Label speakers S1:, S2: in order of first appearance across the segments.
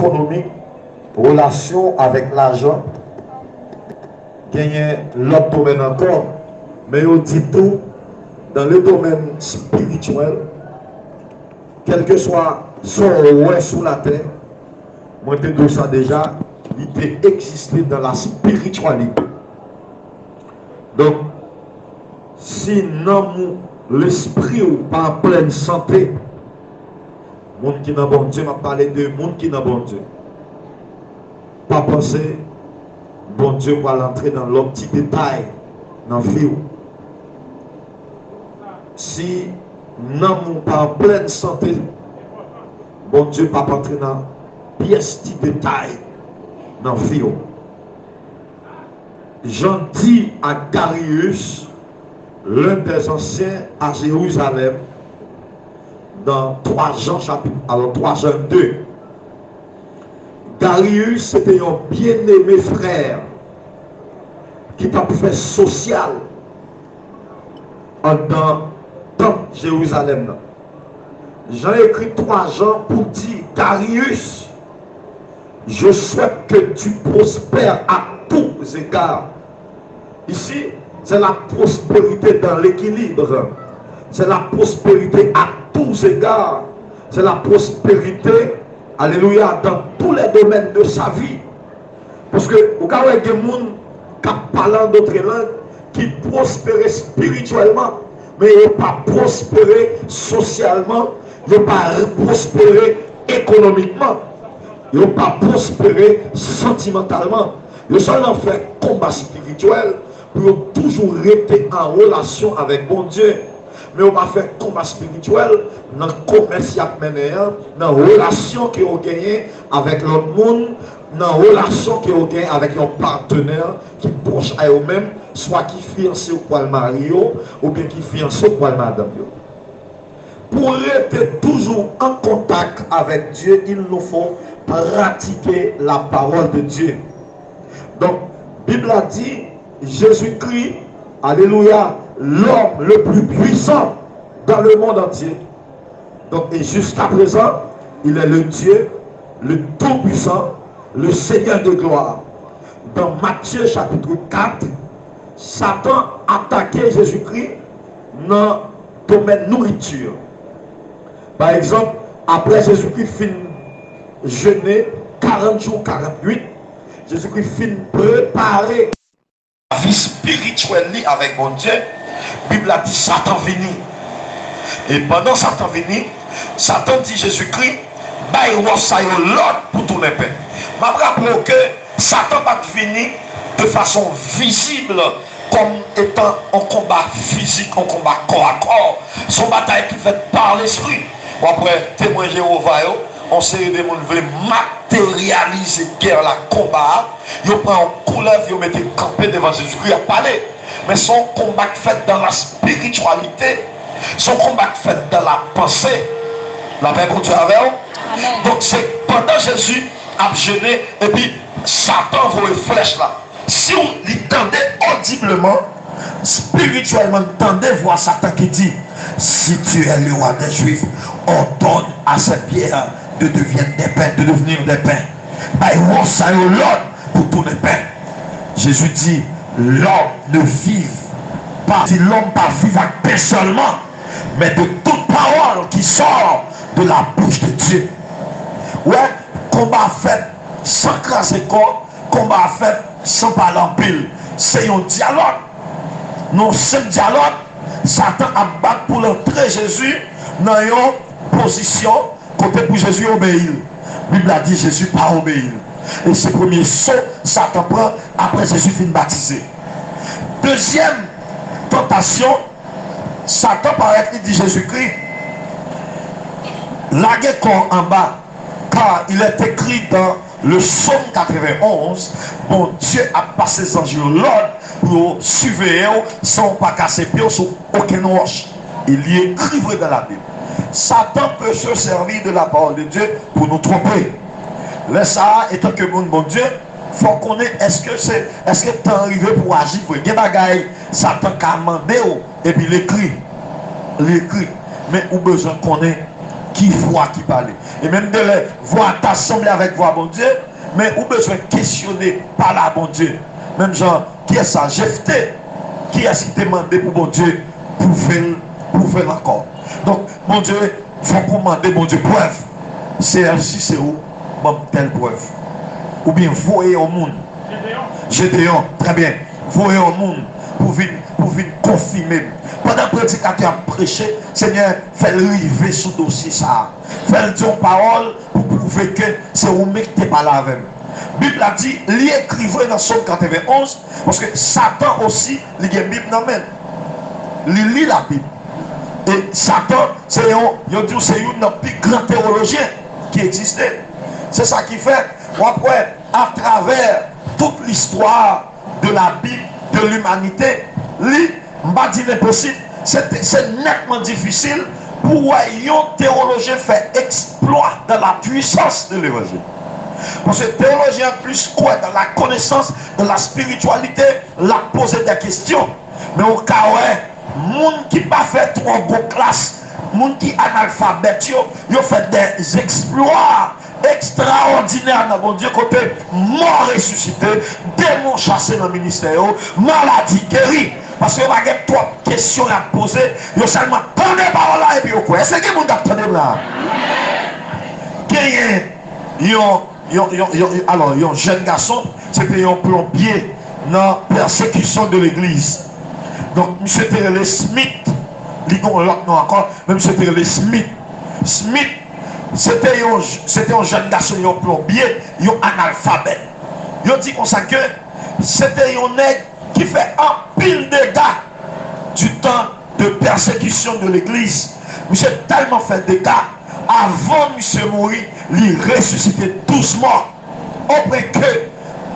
S1: économique, relation avec l'argent, gagner l'autre domaine encore, mais on dit tout dans le domaine spirituel, quel que soit son ouais sous la terre, moi je dis ça déjà, il peut exister dans la spiritualité. Donc, si non l'esprit ou pas en pleine santé, monde qui n'a bon Dieu m'a parlé de monde qui n'a bon Dieu. Pas penser, bon Dieu va l'entrer dans l'autre petit détail dans la vie. Si non pas en pleine santé, bon Dieu va pas entrer dans pièce petit détail dans la vie. Jean dit à Darius, l'un des anciens à Jérusalem, dans 3 Jean chapitre, alors 3 Jean 2. Darius c'était un bien-aimé frère qui t'a fait social dans Jérusalem. Jean écrit 3 Jean pour dire Darius, je souhaite que tu prospères à tous égards. Ici, c'est la prospérité dans l'équilibre. C'est la prospérité à tous égards. C'est la prospérité, alléluia, dans tous les domaines de sa vie. Parce que, au cas où il y a des gens qui parlent d'autres langues, qui prospèrent spirituellement, mais ils n'ont pas prospéré socialement, ils n'ont pas prospéré économiquement, ils n'ont pas prospéré sentimentalement. Le seul en fait combat spirituel pour toujours rester en relation avec bon Dieu. Mais on va faire combat spirituel dans le commerce dans la relation que vous gagnez avec l'autre monde, dans la relation que vous gagnez avec un partenaire qui est proche à eux-mêmes, soit qui fiancé ou quoi le mari, ou bien qui fiancé ou quoi le madame. Pour rester toujours en contact avec Dieu, il nous faut pratiquer la parole de Dieu. Donc, la Bible a dit, Jésus-Christ, alléluia, l'homme le plus puissant dans le monde entier. Donc, et jusqu'à présent, il est le Dieu, le Tout-Puissant, le Seigneur de gloire. Dans Matthieu chapitre 4, Satan attaquait Jésus-Christ dans le domaine nourriture. Par exemple, après Jésus-Christ fin jeûner 40 jours, 48, Jésus-Christ fin préparer la vie spirituelle avec mon Dieu. La Bible a dit Satan venu. Et pendant Satan venu, Satan dit Jésus-Christ, bah il ça l'autre pour tout les peines. Je me rappelle que Satan va venir de façon visible comme étant un combat physique, un combat corps à corps. Son bataille qui fait par l'esprit. Après, témoin Jéhovah, on sait que les gens veulent matérialiser guerre, la combat. Ils prennent un couleur, ils mettent campé devant Jésus-Christ à parler. Mais son combat fait dans la spiritualité, son combat fait dans la pensée. La paix continue avec vous. Donc c'est pendant Jésus a jeûné et puis Satan voit une flèche là. Si on l'entendait audiblement, spirituellement, entendez voir Satan qui dit, si tu es le roi des Juifs, ordonne à cette pierre de devenir des pains. Bah, ça est l'ordre pour tous les pains. Jésus dit, l'homme ne vive pas, si l'homme pas vivre avec pain seulement, mais de toute parole qui sort de la bouche de Dieu. Ouais, combat fait sans craser corps, combat fait sans parler en pile. C'est un dialogue. Non, c'est un dialogue. Satan a battu pour l'entrée Jésus dans une position côté pour Jésus obéir. La Bible a dit Jésus pas obéir. Et c'est le premier saut Satan prend après Jésus fin baptisé. Deuxième tentation, Satan paraît qu'il dit Jésus-Christ, laguez corps en bas, car il est écrit dans le psaume 91, bon Dieu a passé ses anges l'ordre pour surveiller sans pas casser pied sur aucune roche. Il y est écrit dans la Bible. Satan peut se servir de la parole de Dieu pour nous tromper. Le ça, étant que mon Dieu, il faut qu'on ait, est-ce que tu es arrivé pour agir pour des bagailles, Satan a demandé et puis l'écrit. Mais où besoin qu'on ait qui voix qui parle. Et même de la voix t'assembler avec voix, bon Dieu, mais ou besoin de questionner par là, bon Dieu. Même genre, qui est ça? Jephthé, qui est-ce qui demandé pour bon Dieu pour faire encore. Donc, mon Dieu, il faut commander, mon Dieu, preuve. C'est où? Bon, telle preuve. Ou bien, voyez au monde. Gédéon, très bien. Voyez au monde pour venir confirmer. Pendant que le prédicateur a prêché, Seigneur, fais-le arriver sous le dossier ça. Fais-le dire une parole pour prouver que c'est où mec qui n'est pas là avec. La Bible a dit, il écrivait dans Somme 91, parce que Satan aussi, il y a une Bible dans la main. Il lit la Bible. Et Satan, c'est un plus grand théologien qui existait. C'est ça qui fait, après, à travers toute l'histoire de la Bible, de l'humanité, m'a dit l'impossible, c'est nettement difficile pour un théologien faire exploit dans la puissance de l'évangile. Parce que le théologien plus quoi dans la connaissance de la spiritualité, l'a posé des questions. Mais au cas où, monde qui pas fait trop gros classe, monde qui analphabète, ils ont fait des exploits extraordinaires dans mon Dieu côté mort ressuscité, démon chassé dans le ministère, maladie guérie. Parce que vous avez trois questions à poser, vous seulement prenez par là et puis vous quoi. Est-ce que vous attendez là? Alors, il y a un jeune garçon, c'était un plombier dans la persécution de l'église. Donc, M. Terrell Smith, il y a l'autre nom encore, mais M. Terrell Smith. Smith, c'était un jeune garçon, un plombier, un analphabète. Il a dit comme ça que c'était un nègre qui fait un pile de dégâts du temps de persécution de l'église. Monsieur tellement fait des dégâts, avant monsieur mourir, il ressuscitait doucement. Après que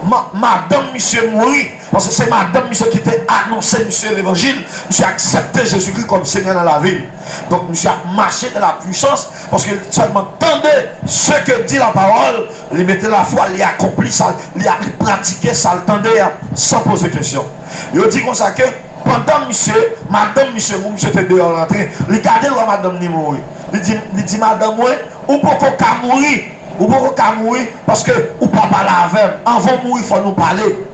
S1: madame monsieur mourir, parce que c'est madame monsieur qui était annoncé monsieur l'évangile, monsieur a accepté Jésus-Christ comme Seigneur dans la ville. Donc monsieur a marché de la puissance, parce qu'il seulement entendait ce que dit la parole, il mettait la foi, il a accompli ça, il a pratiqué ça, il entendait sans poser de questions. Il dit comme ça que pendant monsieur, madame monsieur était dehors rentré, il gardait la madame ni mourir. Il dit madame, ou pourquoi mourir? Ou pourquoi mourir? Parce que ou papa l'avait. Avant de mourir, il faut nous parler.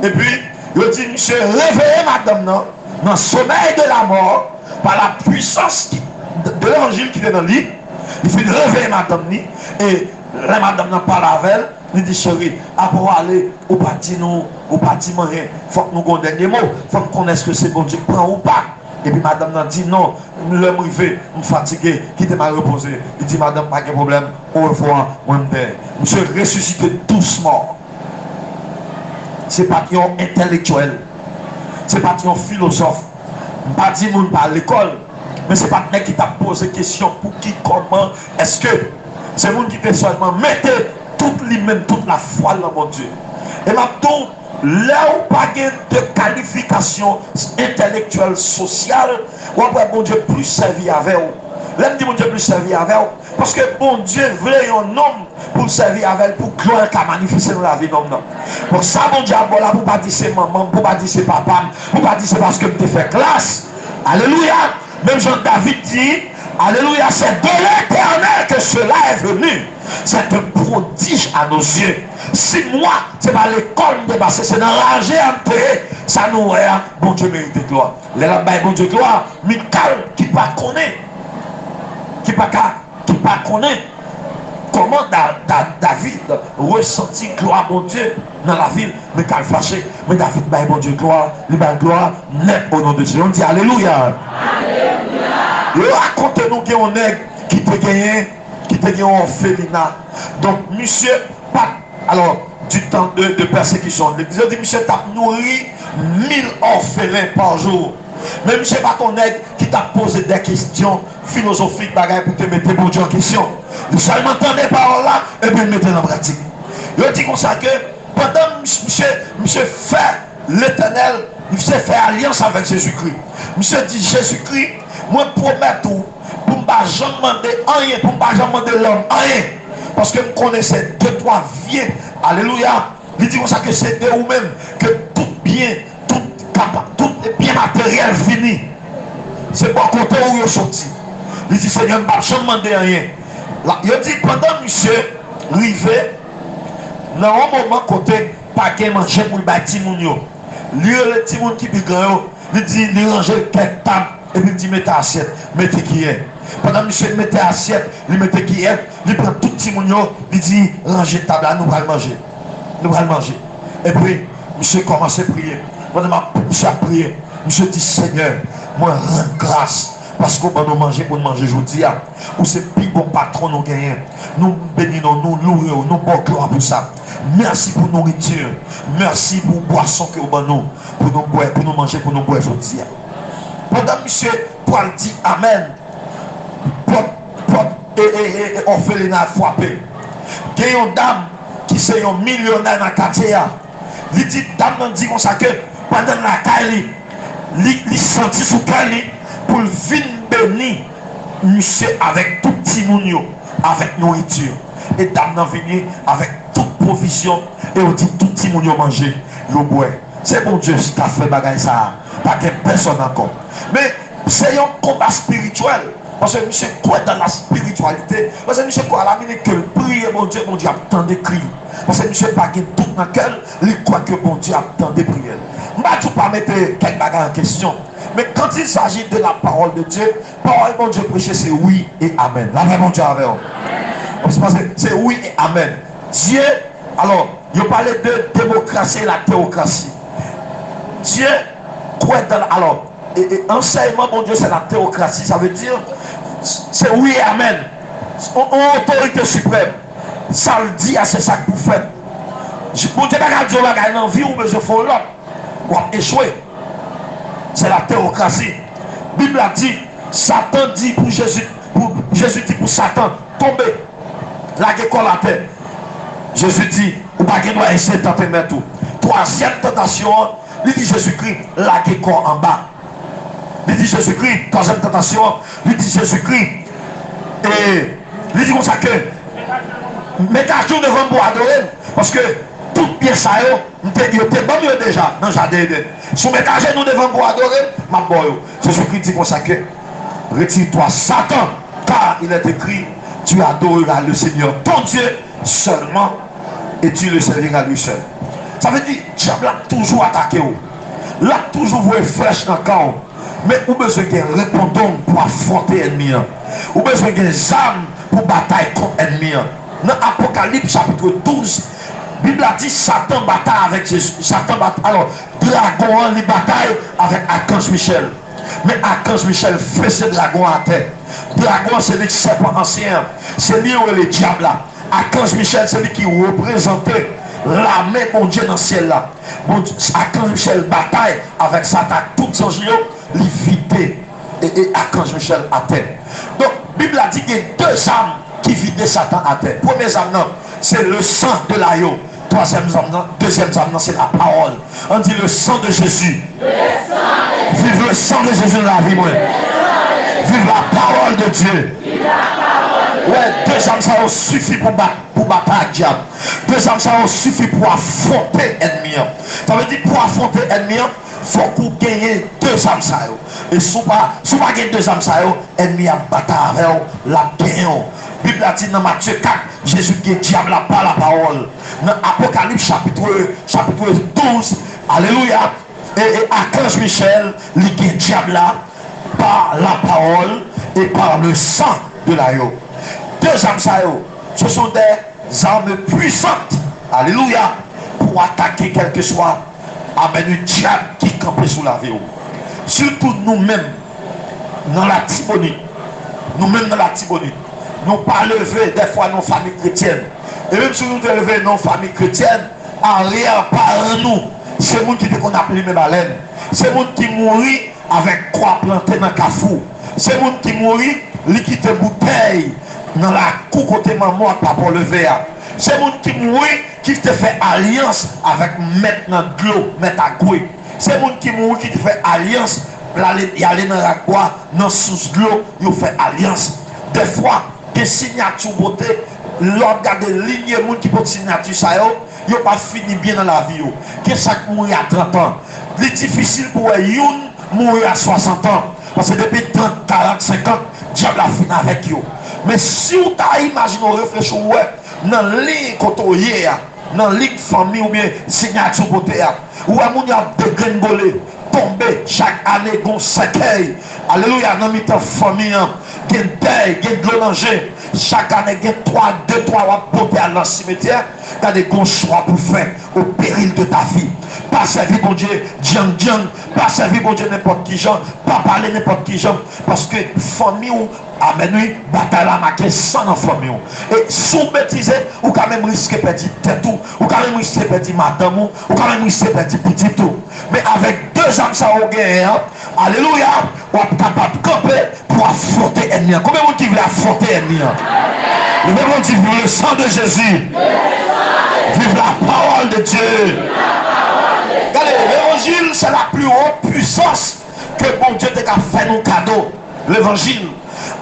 S1: Et puis, il dit, monsieur, réveillez madame dans le sommeil de la mort, par la puissance de l'évangile qui est dans le livre. Il fait réveiller madame, et la madame n'a pas la veille. Il dit, chérie, après aller au bâtiment, il faut que nous ayons un dernier mot. Il faut qu'on connaisse que c'est bon Dieu prend ou pas. Et puis madame n'a dit non, le privé, je suis fatigué, quittez m'a reposé. Il dit madame, pas de problème, au revoir, moi je père. Monsieur ressuscité doucement. Ce n'est pas un intellectuel, ce n'est pas un philosophe. Je ne pas dire que par l'école, mais ce n'est pas un qui t'a posé question pour qui, comment, est-ce que c'est monde qui peut seulement mettre toute lui-même, toute la foi dans mon Dieu. Et maintenant, là où pas de qualification intellectuelle, sociale, ou après bon Dieu plus servi avec vous. Là, dit bon Dieu plus servi avec vous. Parce que bon Dieu voulait un homme pour servir avec pour gloire qu'à manifester dans la vie d'homme. Pour ça, bon Dieu, là, pour pas dire c'est maman, pour pas dire c'est papa, pour pas dire c'est parce que tu fait classe. Alléluia. Même Jean-David dit, alléluia, c'est de l'éternel que cela est venu. C'est un prodige à nos yeux. Si moi, c'est pas l'école de basse, c'est dans l'âge en paix, ça nous est, bon Dieu mérite gloire. Les là-bas, bon Dieu gloire, Michal qui pas connaît, qui pas connaît comment David ressentit gloire bon Dieu dans la ville, mais qu'elle fâché, mais David, bon Dieu gloire, il va gloire net au nom de Dieu. On dit alléluia. Alléluia. Racontez-nous qu'il y a un nègre qui te gagne en orphelinat. Donc, monsieur, pas, alors, du temps de persécution. L'église dit, monsieur, t'as nourri 1000 orphelins par jour. Mais monsieur, pas ton nègre qui t'a posé des questions philosophiques, bagaille pour te mettre bon Dieu en question. Vous seulement entendez par là, et puis mettez en pratique. Il dit comme ça que, pendant monsieur fait l'éternel, monsieur fait alliance avec Jésus-Christ. Monsieur dit, Jésus-Christ, moi promets tout. Pour ne pas jamais demander rien, pour ne pas jamais demander l'homme rien. Parce que vous connaissez deux, trois vieux. Alléluia. Il dit comme ça que c'est de vous-même que tout bien, tout bien matériel fini. C'est pas côté où vous sorti. Il dit Seigneur, je ne demande rien. Il dit pendant monsieur rivé, dans un moment côté, pas de manger pour le bâtiment. Lui, le petit monde qui est grand, il dit il range quelques tables et puis il dit mettez assiette, mettez qui est. Pendant monsieur mettez assiette, il mettez qui est, il prend tout petit monde, il dit rangez table là, nous allons manger. Nous allons manger. Et puis, monsieur commence à prier. Pendant monsieur a prié, monsieur dit Seigneur, moi rends grâce. Parce qu'on va nous manger pour nous manger aujourd'hui. Ou c'est plus bon patron nous gagnons. Nous bénissons, nous louons, nous bon gloire pour ça. Merci pour nourriture. Merci pour boisson que vous nous pour nous boire, pour nous manger, pour nous boire aujourd'hui. Pendant monsieur Paul dit Amen. Et orphelinat frappé. Il y a une dame qui est un millionnaire dans le quartier. Il dit dame dit comme ça que pendant la caille, il sentit sous caille. Pour venir bénir monsieur avec tout petit mounio, avec nourriture. Et dame n'a venu avec toute provision. Et on dit tout petit mounio manger, le boire. C'est bon Dieu qui a fait bagaille ça. Pas que personne encore. Mais c'est un combat spirituel. Parce que monsieur croit dans la spiritualité. Parce que monsieur croit à la minute que prie, mon Dieu attend des cris. Parce que monsieur pas tout dans le cœur, il croit que mon Dieu attend des prières. Je ne vais pas mettre quelques bagages en question. Mais quand il s'agit de la parole de Dieu, parole mon Dieu prêcher, c'est oui et amen. La vraie mon Dieu avec vous. C'est oui et amen. Dieu, alors, il parlait de démocratie et la théocratie. Dieu croit dans alors, et enseignement mon Dieu, c'est la théocratie. Ça veut dire, c'est oui et amen. Autorité suprême. Ça le dit à c'est ça que vous faites. Mon Dieu, Dieu va dans la vie ou besoin de faire l'autre. Ou échouer. C'est la théocratie. La Bible a dit, Satan dit pour Jésus dit pour Satan, tomber, la guécole à terre. Jésus dit, ou pas qu'il doit essayer de tenter tout. Troisième tentation, il dit Jésus-Christ, la guécole en bas. Il dit Jésus-Christ, troisième tentation, il dit Jésus-Christ, et il dit comme ça que, mettez à jour devant pour adorer, parce que tout bien ça, il était bon déjà dans le jardin. Si vous mettez à genoux devant pour adorer, ma boy, Jésus-Christ dit comme ça que, retire-toi Satan, car il est écrit, tu adoreras le Seigneur ton Dieu seulement, et tu le serviras lui seul. Ça veut dire, diable a toujours attaqué. Il a toujours voué flèche dans le corps. Mais vous avez besoin d'un répondant pour affronter l'ennemi. Vous avez besoin d'un âme pour batailler contre l'ennemi. Dans Apocalypse chapitre 12, la Bible a dit Satan bataille avec Jésus. Satan bataille. Alors, dragon, il bataille avec Archange Michel. Mais Archange Michel fait ce dragon à terre. Dragon, c'est le serpent ancien. C'est lui où est le diable là. Archange Michel, c'est lui qui représentait l'armée mon Dieu dans le ciel là. Archange Michel bataille avec Satan. Toutes les anges, l'éviter. Et Archange Michel à terre. Donc, la Bible a dit qu'il y a deux âmes qui vidaient Satan à terre. Première âme, c'est le sang de l'agneau. Troisième âme, deuxième âme, c'est la parole. On dit le sang de Jésus. Vive le sang de Jésus dans la vie, moi. Vive la parole de Dieu. Ouais, deux âmes, ça suffit pour battre le diable. Deux âmes, ça suffit pour affronter l'ennemi. Ça veut dire pour affronter l'ennemi, il faut qu'on gagne deux âmes. Et si vous ne gagnez deux âmes, l'ennemi a battu avec la gagne. La Bible a dit dans Matthieu 4, Jésus dit diable n'a pas la parole. Dans Apocalypse chapitre 12, alléluia, et Archange Michel, il dit diable là par la parole et par le sang de l'agneau. Deux âmes, ce sont des armes puissantes, alléluia, pour attaquer quel que soit le diable qui campe sous la vie. Surtout nous-mêmes, dans la Tibonite, nous pas lever des fois nos familles chrétiennes. Et même si nous devons lever nos familles chrétiennes, arrière-parents nous, c'est nous qui qu'on appelle même baleine. C'est nous qui mourit avec croix plantée dans le cafou. C'est nous qui mourit, qui quitte bouteille dans la cou côté maman pas pour lever. C'est nous qui mourit, qui te fait alliance avec maintenant de l'eau, mettre à gouer. C'est nous qui mourit, qui te fait alliance, y aller dans la croix, dans sous de l'eau, il fait alliance. Des fois, des signatures beauté, l'on regarde des lignes qui portent signature, ça y a pas fini bien dans la vie. Que ça mourir à 30 ans. C'est difficile pour une mourir à 60 ans. Parce que depuis 30, 40, 50, diable a fini avec vous. Mais si vous avez imaginé, réfléchir, ouais, dans les côtés, dans les familles ou bien signature côté, où il y a des gringolés, tomber chaque année, gon cercueil. Alléluia, dans mes famille, il y a des deuil, il y a de l'onanger. Chaque année, il y a 2, 3 beautés à dans le cimetière. Il y a des bons choix pour faire au péril de ta vie. Pas servir bon Dieu, djang, pas servir bon Dieu n'importe qui gens, pas parler n'importe qui gens. Parce que famille ou amen oui, bataille la marqué sans dans famille. Et sous bêtise, ou quand même risquer de perdre tête ou quand même risquer de perdre madame ou quand même risquer de perdre petit tout. Mais avec 2 âmes ça au gain, alléluia, on est capable de camper pour affronter l'ennemi. Combien de monde qui veut affronter l'ennemi? Le même monde qui veut le sang de Jésus. Vive la parole de Dieu. Regardez, l'évangile, c'est la plus haute puissance que bon Dieu t'a fait nous cadeau. L'évangile.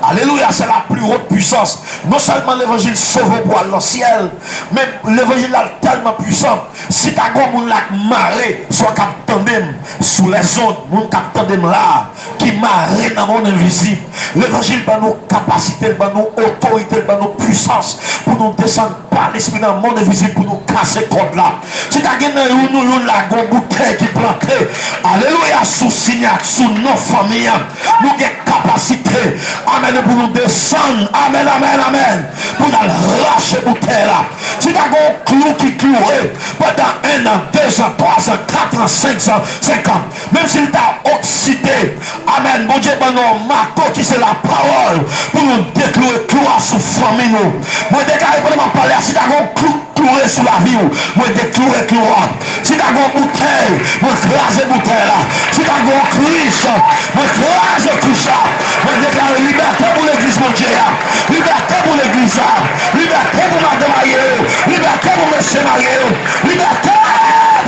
S1: Alléluia, c'est la plus haute puissance. Non seulement l'évangile sauve pour aller dans le ciel, mais l'évangile est tellement puissant. Si tu as un monde qui marre, soit capitaine sous les ondes, monde capitaine là, qui marre dans le monde invisible. L'évangile va nous capacité, va nous autorité, va nous puissance pour nous descendre par l'esprit dans le monde invisible pour nous casser code là. Si tu as un bouteille qui planté, alléluia, sous signature, sous nos familles, nous avons capacité. Amen, pour nous descendre. Amen, amen, amen. Pour nous lâcher bouteille là. Si tu as un clou qui cloué pendant 1 an, 2 ans, 3 ans, 4 ans, 5 ans, 5 ans, même s'il t'a oxydé, amen, mon Dieu, ben non, marteau qui c'est la parole pour nous déclouer clouer sous famille nous. Moi, déclaré pour nous parler, si tu as un clou cloué sous la vie, moi, déclouer clouer. Si tu as un bouteille, moi, craser bouteille là. Si tu as un Christ, moi, craser Christ là. Moi, déclarer liberté pour l'église, mon Dieu. Liberté pour l'église. Liberté pour madame Aïe. Liberté pour monsieur Marie. Liberté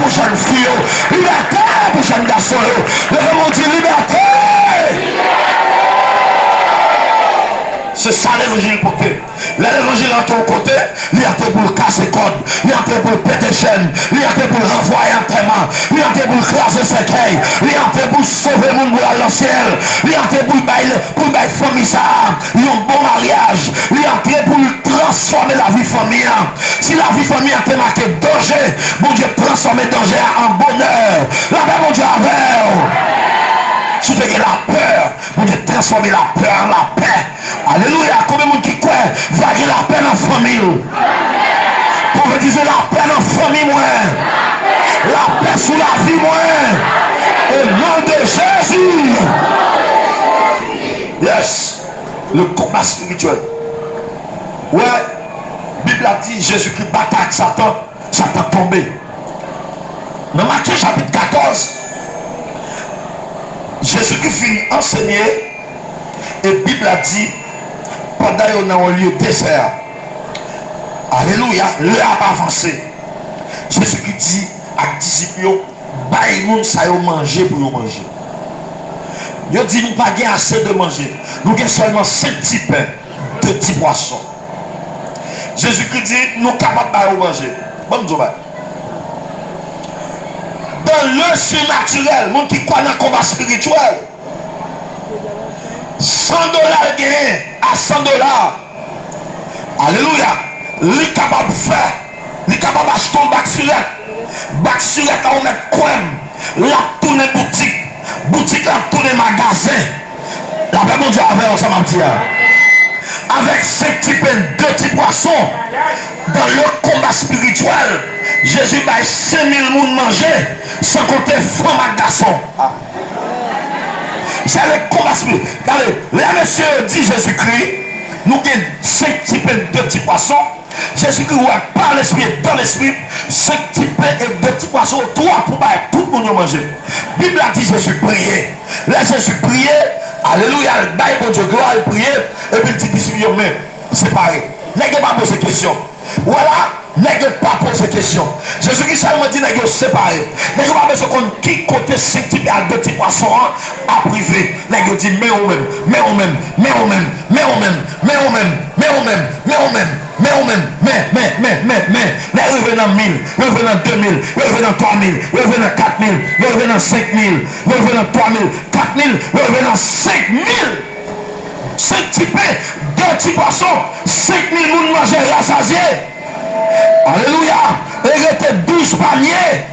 S1: pour jeune fille. Liberté pour jeune garçon. Levez-moi dire liberté. C'est ça l'évangile pour que. L'évangile en ton côté, il y a pour le casser code, il y a pour le péter chaîne, il y a pour le renvoyer en témoin, il y a pour le craser cercueil, il y a pour sauver le monde pour aller au ciel, il y a pour la famille ça, il y a un bon mariage, il y a pour transformer la vie famille. Si la vie famille a été marquée danger, bon Dieu transformer danger en bonheur. La paix, mon Dieu, avec. Si tu as la peur, vous devez transformer la peur en la paix. Alléluia. Combien de monde qui croit va avoir la paix dans la famille? Pour vous dire la paix dans la famille, moi. La paix sous la vie, moi. Au nom de Jésus. Yes. Le combat spirituel. Ouais. La Bible a dit Jésus-Christ bataille avec Satan. Satan tombé. Dans Matthieu chapitre 14. Jésus-Christ finit enseigner et la Bible a dit pendant qu'on a un lieu désert, alléluia, l'heure a avancé. Jésus-Christ dit à disciples, baille moun ça yo manger pour yo manger. Yo dit nous pas gain assez de manger. Nous avons seulement 5 petits pains, 2 petits poissons. Jésus-Christ dit nous capables de manger. Bon Dieu. Dans le surnaturel, monde qui croit dans le combat spirituel, $100 gagné à $100. Alléluia. Il est capable de faire. Il est capable d'acheter un bac sur là, on met quoi? La tourne boutique. Boutique, la tourne magasin. La paix, mon Dieu, avec ensemble, avec 5 petits pains, 2 petits poissons, dans le combat spirituel, Jésus va 5000 personnes manger, sans compter femmes et garçons. C'est le combat spirituel. Regardez, les messieurs dit Jésus-Christ, nous avons 5 petits pains, 2 petits poissons. Jésus-Christ, par l'esprit, dans l'esprit, 5 petits pains et 2 petits poissons, 3 pour tout le monde manger. La Bible a dit Jésus priait. Là, Jésus priait, alléluia, le bail pour Dieu, gloire, il priait, et puis il dit, disciples, séparés. N'est-ce pas poser question? Voilà, n'est-ce pas poser question? question. Jésus-Christ seulement dit que séparé. Mais vous pas besoin qu'on qui côté 5 types à 2 types poissons à privé. Vous dit mais on même, mais on même, mais on même, mais on même, mais on même, mais on même, mais on même. Mais on même, mais, les revenants 1000, les revenants 2000, les revenants 3000, les revenants 4000, les revenants 5000, les revenants 3000, 4000, les revenants 5000. 5 types, 2 petits poissons, 5000 moun manger rassasiés. Alléluia. Et il était 12 paniers.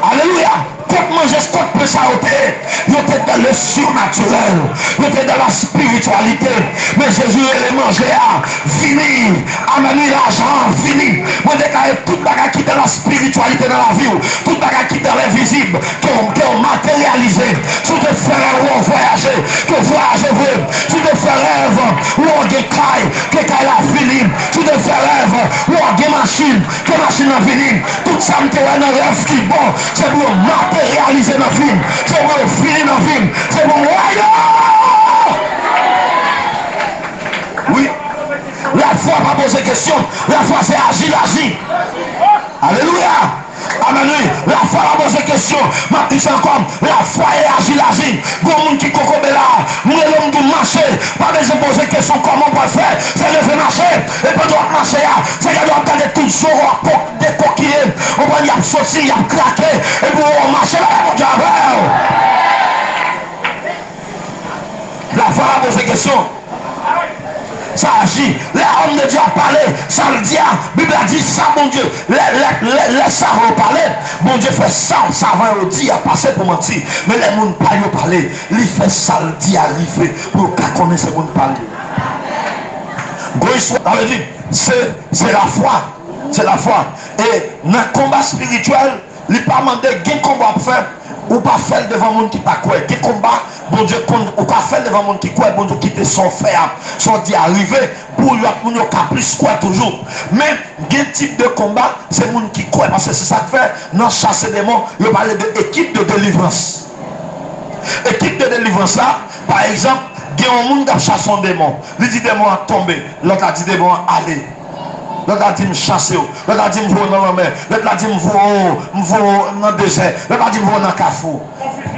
S1: Alléluia. Quand manger ce qu'on peut s'arrêter, il était dans le surnaturel, il était dans la spiritualité. Mais Jésus est mangé à finir, amener l'argent, finir. Moi, déclaré toute bagarre qui est dans la spiritualité dans la vie, toute bagarre qui est dans l'invisible, qui ont matérialisé. Sous te faire rêve où on voyager, que voyager vrai. Sous te faire rêve où on décaille, que caille la filine. Sous te faire rêve où on a machine, que machine la filine. Tout ça me terrain dans rêve qui est bon, c'est pour réaliser notre film, c'est pour finir notre film, c'est pour oui, la foi pas poser question, la foi c'est agir. Alléluia. Amen. La foi pas poser question, ma petite encore, la foi est agir. Bon monde qui cocobe là, nous l'homme de marcher, pas besoin de poser question comment on peut faire, c'est lever marcher, et pas doit marcher, c'est qu'il doit garder tout sur des coquilles, on va y avoir saucé, y a craqué, et pour on marcher là, mon Dieu. La foi pas poser question. Ça agit. L'homme de Dieu a parlé, ça le dit, la Bible a dit ça, mon Dieu. Les savants parler, mon Dieu fait ça, le savant le dit, il a passé pour mentir. Mais les gens ne pas parler, il fait ça, le dit, il fait pour qu'on connaisse les gens parler. C'est la foi. C'est la foi. Et dans le combat spirituel, il n'est pas demandé quel combat faire. Ou pas faire devant monde qui pas quoi. Quel combat, bon Dieu, ou pas faire devant monde qui quoi, bon Dieu, quitter son faire, son dit arriver, pour lui, on a plus quoi toujours. Mais, quel type de combat, c'est monde qui quoi, parce que c'est ça que fait, dans chasser des démons, il parle de équipe de délivrance. Équipe de délivrance là, par exemple, il y a un monde qui chasse un démon. Il dit démon à tomber, l'autre a dit démon à aller. L'autre a dit me chasser, l'autre a dit me voir dans la mer, l'autre a dit me voir dans le désert, l'autre a dit me voir dans le cafou.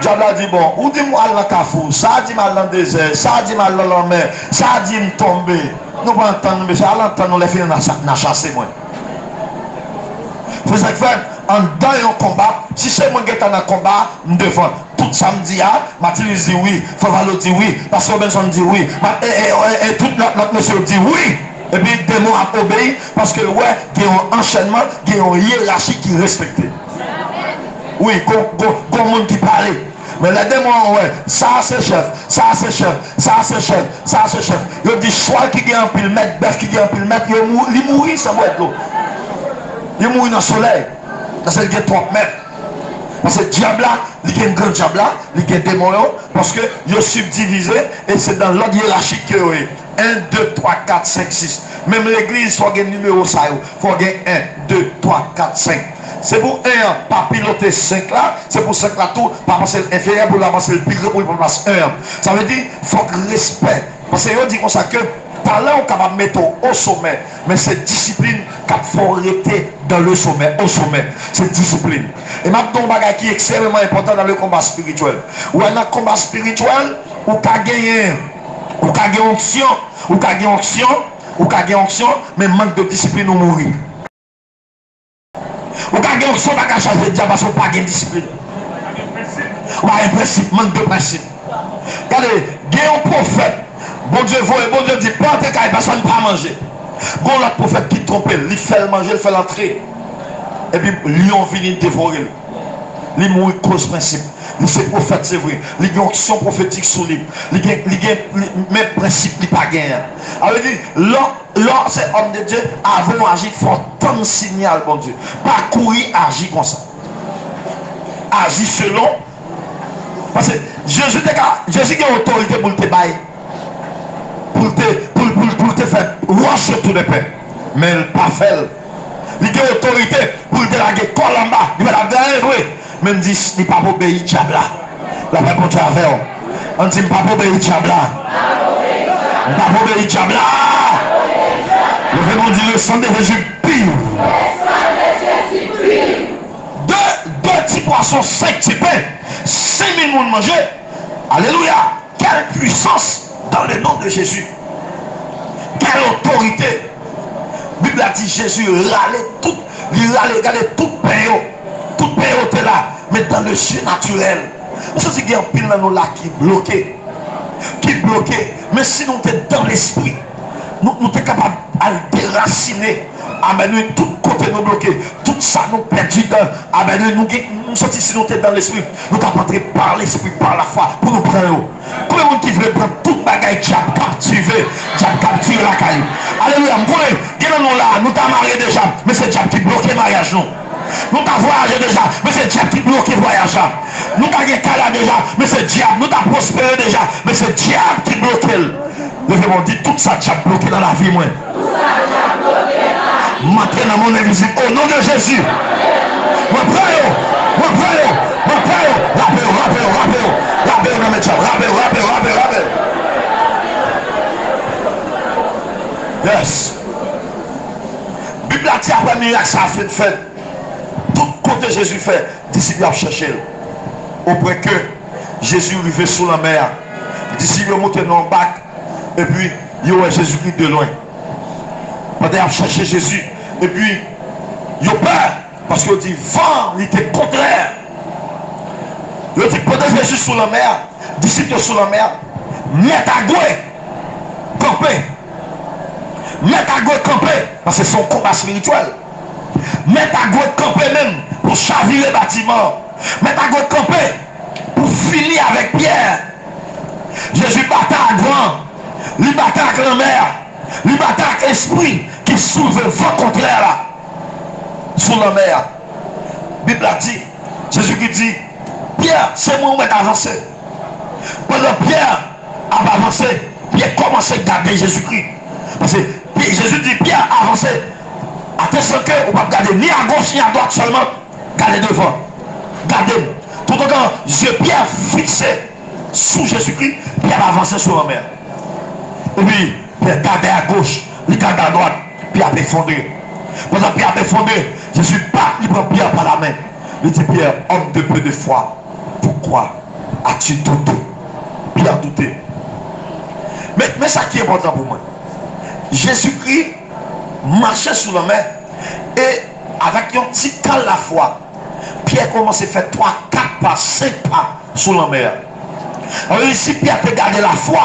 S1: Diable a dit bon, ou dit moi dans le cafou, ça a dit mal dans le désert, ça a dit mal dans la mer, ça a dit me tomber. Nous pas entendre, mais ça l'entendre, nous les filles n'a chasser moi. Vous savez en dans un combat, si c'est moi qui est dans un combat, nous devons. Tout samedi, Mathilde dit oui, Favalo dit oui, Pasteur Benson dit oui, et tout notre monsieur dit oui. Et puis le démon a obéi parce que ouais, il y a un enchaînement, il y a une hiérarchie qui est respectée. Oui, comme monde qui parle. Mais les démons, ouais, ça c'est chef, ça c'est chef, ça c'est chef, ça c'est chef. Il dit soit qui gagne un pile mètre, bœuf qui gagne un pile mètre, il mourit sans être l'eau. Il mourit dans le soleil. Parce qu'il y a 30 mètres. Parce que le diable là, il y a un grand diable là, il y a un démon là, parce que il est subdivisé et c'est dans l'ordre hiérarchique qu'il y a. 1, 2, 3, 4, 5, 6. Même l'église, il faut gagner numéro ça. Il faut gagner 1, 2, 3, 4, 5. C'est pour 1, pas piloter 5 là. C'est pour 5 là tout, pas passer l'inférieur pour avancer le pire pour passer 1. Ça veut dire qu'il faut que respect. Parce que on dit comme ça que talent on est capable de mettre au sommet. Mais c'est discipline qu'il faut arrêter dans le sommet, au sommet. C'est discipline. Et maintenant, un bagage qui est extrêmement important dans le combat spirituel. Ou dans le combat spirituel, ou qu'à gagner. Ou qu'à gagner onction, ou qu'à gagner onction, ou qu'à gagner onction, mais manque de discipline ou mourir. Ou qu'à gagner onction, pas qu'à changer de diable parce qu'on n'a pas de discipline. Ou un principe, manque de principe. Regardez, il y a un prophète, bon Dieu voit, bon Dieu dit, pas de caille, personne ne peut pas manger. Bon, l'autre prophète qui trompe, il fait le manger, il fait l'entrée. Et puis, lion vient dévorer. Il mourit cause principe. C'est prophète, c'est vrai. Il y a une action prophétique sur lui. Il y a même principe, il n'y a pas gagné. Alors, il dit, là, c'est homme de Dieu, avant d'agir, il faut tant de signal, bon Dieu. Pas courir, agir comme ça. Agir selon. Parce que Jésus a autorité pour te bailler. Pour te faire roche tout de paix. Mais il n'a pas fait. Il a autorité pour te laguer col en bas. Il va la gagner. Même dit, il n'est pas obéi Tchabla. La paix pour Tchabla. On dit, il n'est pas obéi Tchabla. Il n'est pas obéi Tchabla. Le vrai dit, le sang de Jésus pire. poissons, 5 petits pains, 5000 personnes mangé. Alléluia. Quelle puissance dans le nom de Jésus. Quelle autorité. La Bible a dit Jésus râlait tout, il râlait tout pain. Tout pain était là. Mais dans le surnaturel. Vous savez qu'il y a un pile dans nous là qui est bloqué. Qui est bloqué. Mais si nous sommes dans l'esprit, nous sommes capables de déraciner. Amen. Tout côté nous bloqué. Tout ça nous perdu. Amen. Nous sommes si nous sommes dans l'esprit. Nous sommes entrés par l'esprit, par la foi. Pour nous prendre. Combien de monde qui veut prendre toute bagaille qui a captivé la caille. Alléluia. Nous sommes là. Nous sommes mariés déjà. Mais c'est Diable qui bloque le mariage. Nous avons voyagé déjà, mais c'est Diable qui bloque le voyage. Nous avons calé déjà, mais c'est Diable. Nous avons prospéré déjà, mais c'est Diable qui bloque. Levez-moi, dit tout ça, Diable bloqué dans la vie, moi. Maintenant, dans mon invisible, au nom de Jésus. Moi, rappelez-vous, dans mes diables, rappelez-vous. Yes. Bible a dit après miracle, ça a fait. Tout côté Jésus fait, disciples a cherché. Au point que Jésus arrivait sous la mer, les disciples montaient dans le bac, et puis ils ont Jésus-Christ de loin. Pendant qu'ils ont cherché Jésus, et puis ils ont peur, parce qu'ils ont dit vent, il était contraire. Ils ont dit pendant Jésus sous la mer, disciples sous la mer, mettre à gauche, camper. Mettre à gauche, camper, parce que c'est son combat spirituel. Mettre à gauche camper même pour chavirer le bâtiment. Mettre à gauche camper pour finir avec Pierre. Jésus battait à grand. Il battait avec la mer. Il battait avec l'esprit qui soulevait le vent contraire là. Sous la mer. La Bible a dit, Jésus qui dit, Pierre, c'est moi qui vais avancer. Pendant Pierre a avancé, Pierre commençait à garder Jésus-Christ. Parce que Jésus dit, Pierre avancez. Attention que vous ne pouvez pas garder ni à gauche ni à droite seulement. Gardez devant. Gardez. Tout le temps, yeux Pierre fixé sous Jésus-Christ, Pierre avancé sur la mer. Et puis, Pierre gardait à gauche, il garde à droite, Pierre a effondré. Pendant Pierre a effondré, Jésus part, il prend Pierre par la main. Il dit, Pierre, homme de peu de foi, pourquoi as-tu douté? Pierre a douté. Mais ça qui est important pour moi. Jésus-Christ marchait sous la mer et avec un petit cal la foi, Pierre commençait à faire 3, 4 pas, 5 pas sous la mer. Alors ici, Pierre peut garder la foi,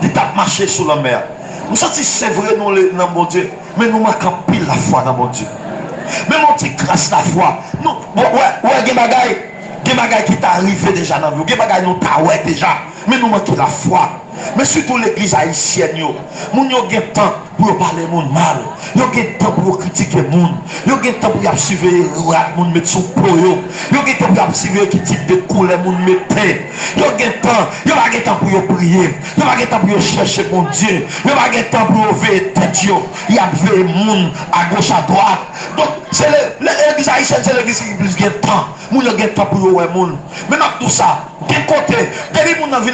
S1: il t'a marché sous la mer. Nous sentons c'est vrai dans mon Dieu, mais nous manquons pile la foi dans mon Dieu. Mais mon petit grâce la foi. Nous, ouais, des bagailles qui t'arrivent déjà dans vous, des bagailles nous t'arrêtent déjà, mais nous manquons la foi. Mais surtout l'église haïtienne, nous avons le temps pour parler monde mal. Nous avons le temps pour critiquer les gens. Nous avons le temps pour suivre les gens, mettre sous peau. Nous avons le temps pour suivre quel type de couleur les gens mettent. Nous avons le temps pour prier. Nous avons le temps pour chercher mon Dieu. Nous avons le temps pour veiller tête. Il y a veillé les gens à gauche, à droite. Donc, c'est l'église haïtienne, c'est l'église qui a plus de temps. Nous avons le temps pour voir les gens. Maintenant, tout ça, quel côté, depuis que nous avons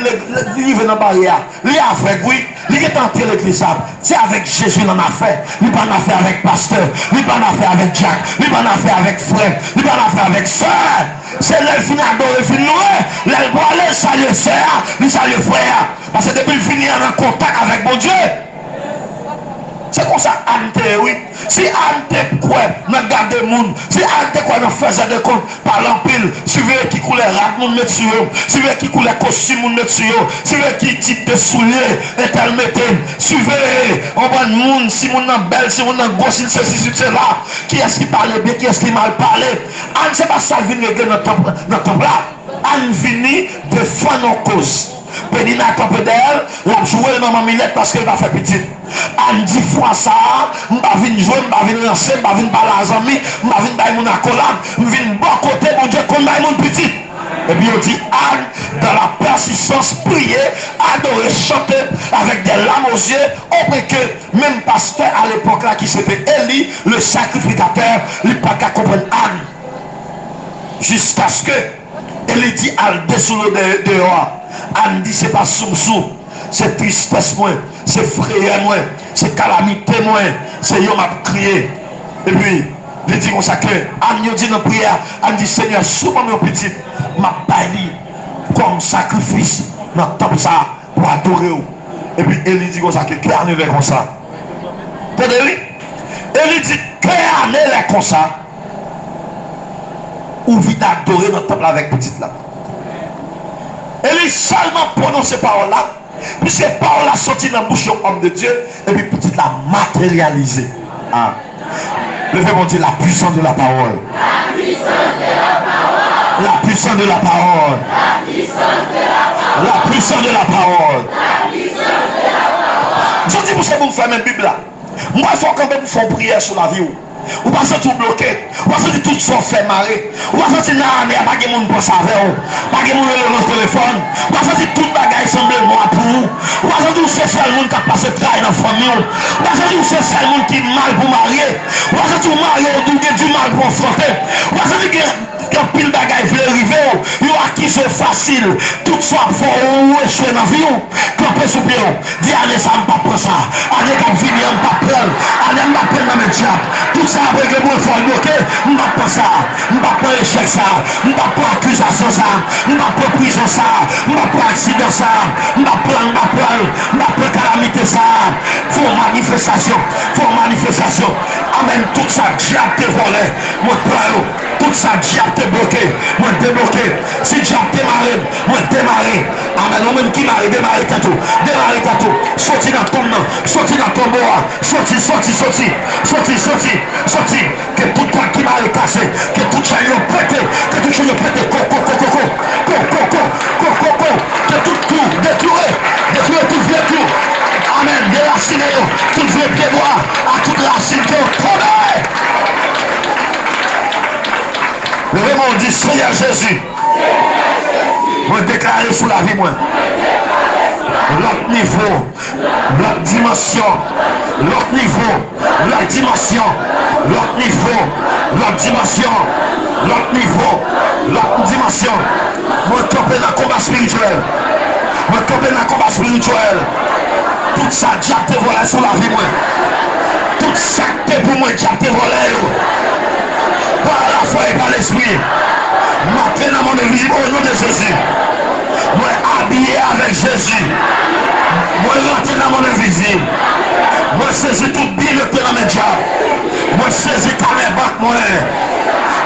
S1: vivre dans la barrière, il a fait, oui, il est entré l'église. C'est avec Jésus dans l'affaire. Il n'a pas affaire avec pasteur. Il n'a pas affaire avec Jack. Il n'a pas affaire avec frère. Il n'a pas affaire avec soeur. C'est le fin adorer, le fin louer. Le boire, le saluer soeur, le saluer frère. Parce que depuis le fin, il est en contact avec mon Dieu. C'est comme ça, Ante, oui. Si Ante quoi, nous gardons le monde. Si Ante quoi, nous faisons des comptes par l'empile. Suivez qui coule rap, nous mettons sur eux. Suivez qui coule costume, nous mettons sur eux. Suivez qui type de souliers, intermettez. Suivez, on va le monde, si mon nom belle, si mon nom gauche, si ceci, cela. Qui est-ce qui parle bien, qui est-ce qui mal parle. Ante, c'est pas ça, vient régler notre temple là. Ante vient défendre nos causes. Pénina a campé d'elle, l'a joué dans ma millette parce qu'elle va faire petite. Elle dit fois ça, je vais venir jouer, je vais venir lancer, je vais venir parler à amis, je vais venir bailler mon accolade, je vais venir bon côté, mon Dieu, comme bailler mon petit. Et puis on dit, Anne, dans la persistance, prier, adorer, chanter avec des larmes aux yeux, au point que même pasteur à l'époque là qui s'appelait Élie, le sacrificateur, il n'a pas qu'à comprendre Anne. Jusqu'à ce que Élie dit, Anne, dessous le dehors. Anne dit, c'est pas soum-soum, c'est tristesse moins, c'est frayeur moins, c'est calamité moins, c'est yon m'a crié. Et puis, Il dit comme ça que, Anne dit dans la prière, Anne dit Seigneur, souvent mon petit, m'a bailli comme sacrifice dans le temple ça pour adorer. Et puis Élie dit comme ça que cœur annulé comme ça. Entendez-vous? Élie dit cœur annulé comme ça. Ou vite adorer dans le temple avec petite là. Élie seulement prononce ces paroles là. Puis ces paroles là sortent dans la bouche de l'homme de Dieu. Et puis petite là matérialisé. Ah. Levez-moi dire la puissance de la parole. La puissance de la parole. La puissance de la parole. La puissance de la parole. La puissance de la parole. Je dis pour ça que vous faites même Bible là. Moi, il faut quand même faire prière sur la vie. Ou pas tout bloqué. Ou pas tout ça fait marrer. Ou pas sortir là, mais il n'y a pas de monde pour ça avec vous. Pas de monde le téléphone. Ou pas sortir tout le bagage semble moi pour vous. Ou pas sortir c'est seul monde qui a passé travail dans la famille. Ou pas sortir c'est seul monde qui est mal pour marier. Ou pas sortir marier ou du mal pour affronter. Ou pas sortir quand pile bagaille veut arriver, il a qui c'est facile, tout ça faut ou échouer dans la vie, camper sous pied, dis allez ça ne pas prendre ça, allez comme finir on pas prendre, allez on pas prendre dans mes diables, tout ça avec le bon faut bloquer, on va pas ça, on va pas échec ça, on va pas accusation ça, on va pas prison ça, on va pas accident ça, on va pas calamité ça, faut manifestation, amen tout ça diable te volé, mon frère, tout ça diable te bloqué, moi débloqué. Si diable démarré, moi démarré. Amen. On même qui m'a démarré tout. Démarré tout. Sorti dans ton nom, sorti dans ton bois. Sorti. Que tout quoi qui m'a cassé, que tout ça est pété, que tout ça est pété. Que tout détruire tout vieux tout. Amen. Déraciné, tout vieux pied bois, à toute racine que tombe. Levez-moi, dit Seigneur Jésus. Moi déclarer sous la vie, moi. L'autre niveau, l'autre dimension, l'autre niveau, l'autre dimension, l'autre niveau, l'autre dimension, l'autre niveau, l'autre dimension. Moi camper dans le combat spirituel. Moi camper dans le combat spirituel. Tout ça, diable te volé sous la vie, moi. Tout ça, pour moi, diable te volé. Par la foi et par l'esprit. M'appelle dans mon église au nom de Jésus. Moi habillé avec Jésus. Moi rentré dans mon église. Moi saisis tout bien le dans mes diables. Moi saisis quand mes banques moi.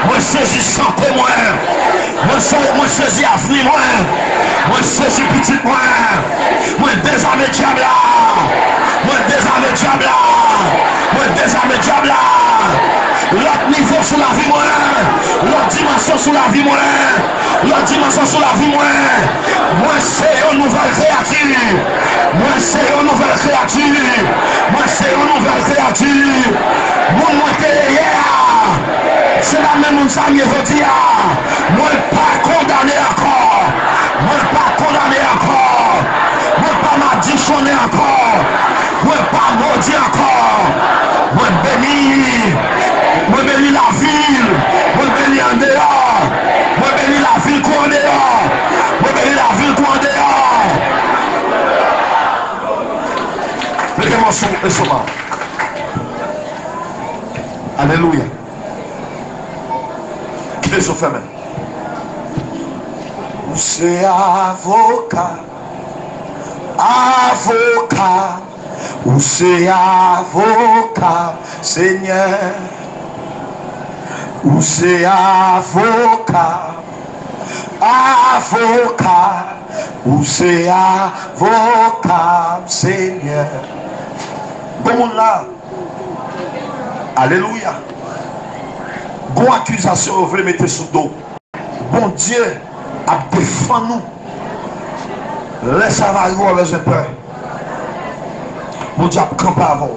S1: Moi saisis santé moi. Moi saisis avenir moi. Moi saisis petit moi. Moi désarmé diable là. Moi désarmé diable là. Moi désarmé diable là. L'autre niveau sur la vie moi, l'autre dimension sur la vie moi, l'autre dimension sur la vie moi. Moi c'est une nouvelle créature. Moi c'est une nouvelle créature. Moi c'est une nouvelle créature. Moi t'es hier. C'est la même chose que je dis. Moi pas condamné encore. Moi pas condamné encore. Moi pas m'additionné encore. Moi pas maudit encore. Moi béni. Moi bénis la ville, moi bénis en dehors, moi bénis la ville qu'on en dehors, moi bénis la ville qu'on en dehors. Mettez-moi sur le chemin. Alléluia. Qui est sur fermé? C'est avocat, ou c'est avocat, Seigneur. Ou c'est avocat, ou c'est avocat, Seigneur. Bon là, alléluia. Bon accusation, vous voulez mettre sous dos. Bon Dieu a défendu nous. Laisse avoir avec peur. Bon Dieu a campé avant.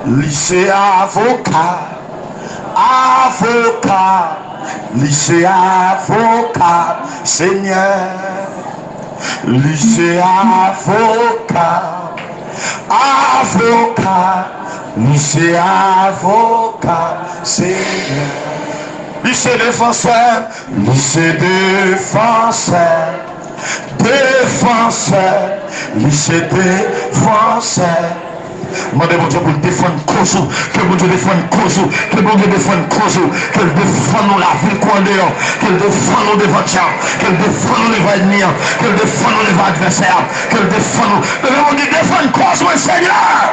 S1: Lycée avocat. Lycée avocat, Seigneur. Lycée avocat, lycée avocat, Seigneur. Lycée défenseur, lycée défenseur, lycée défenseur. Demandez mon Dieu pour défendre cause, que mon Dieu défende cause, que mon Dieu défende cause, qu'elle défende la vie qu'on dehors, qu'elle défende nos devant qu'elle défende nos devant ennemis, qu'elle défende nos devant adversaires, qu'elle défende nous. Devez mon Dieu défendre cause, mon Seigneur.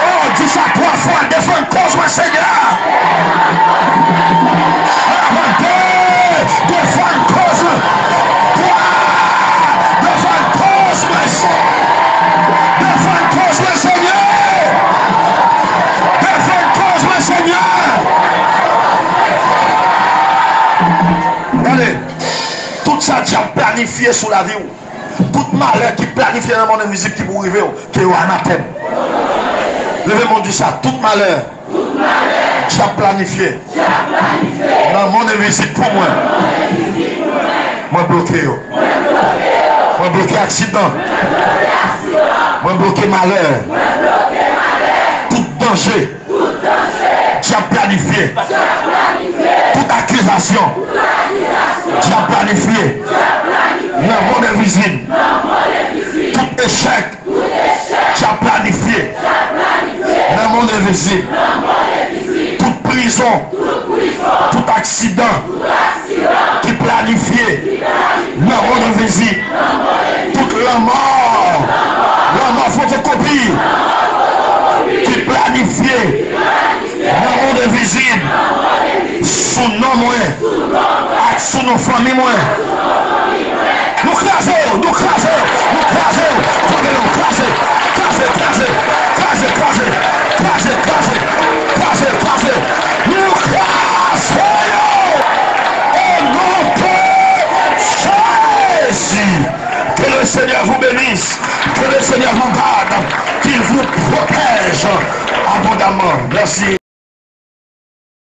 S1: Oh, dis ça 3 fois, défendre cause, mon Seigneur. Défendre cause. Défendre cause, mon Seigneur. Défendre cause, mon Seigneur. Défendre cause, mon Seigneur. Allez, tout ça déjà planifié sous la vie. Tout malheur qui planifie dans mon musique qui vous arrive, qui est anathème. Levez mon Dieu ça, tout malheur. Déjà planifié. Dans mon musique pour moi. Moi bloqué. Moi bloqué accident. Moi bloqué malheur. Tout danger. Déjà planifié. Toute accusation. Déjà planifié. Dans mon invisible. Tout échec. Déjà planifié. Dans mon invisible. Toute prison. Tout accident. Qui planifié. Dans mon invisible. Toute la mort photocopie. Qui planifié. Dans mon invisible. Sous nos moyens. Sous nos familles moyens. Nous crasons, nous crasons, nous crasons, nous crasons, crasez, crasez, crasez, crasez, crasez, crasez, crasez, crasez, nous crasons au nom de Jésus. Que le Seigneur vous bénisse, que le Seigneur vous garde, qu'il vous protège abondamment. Merci.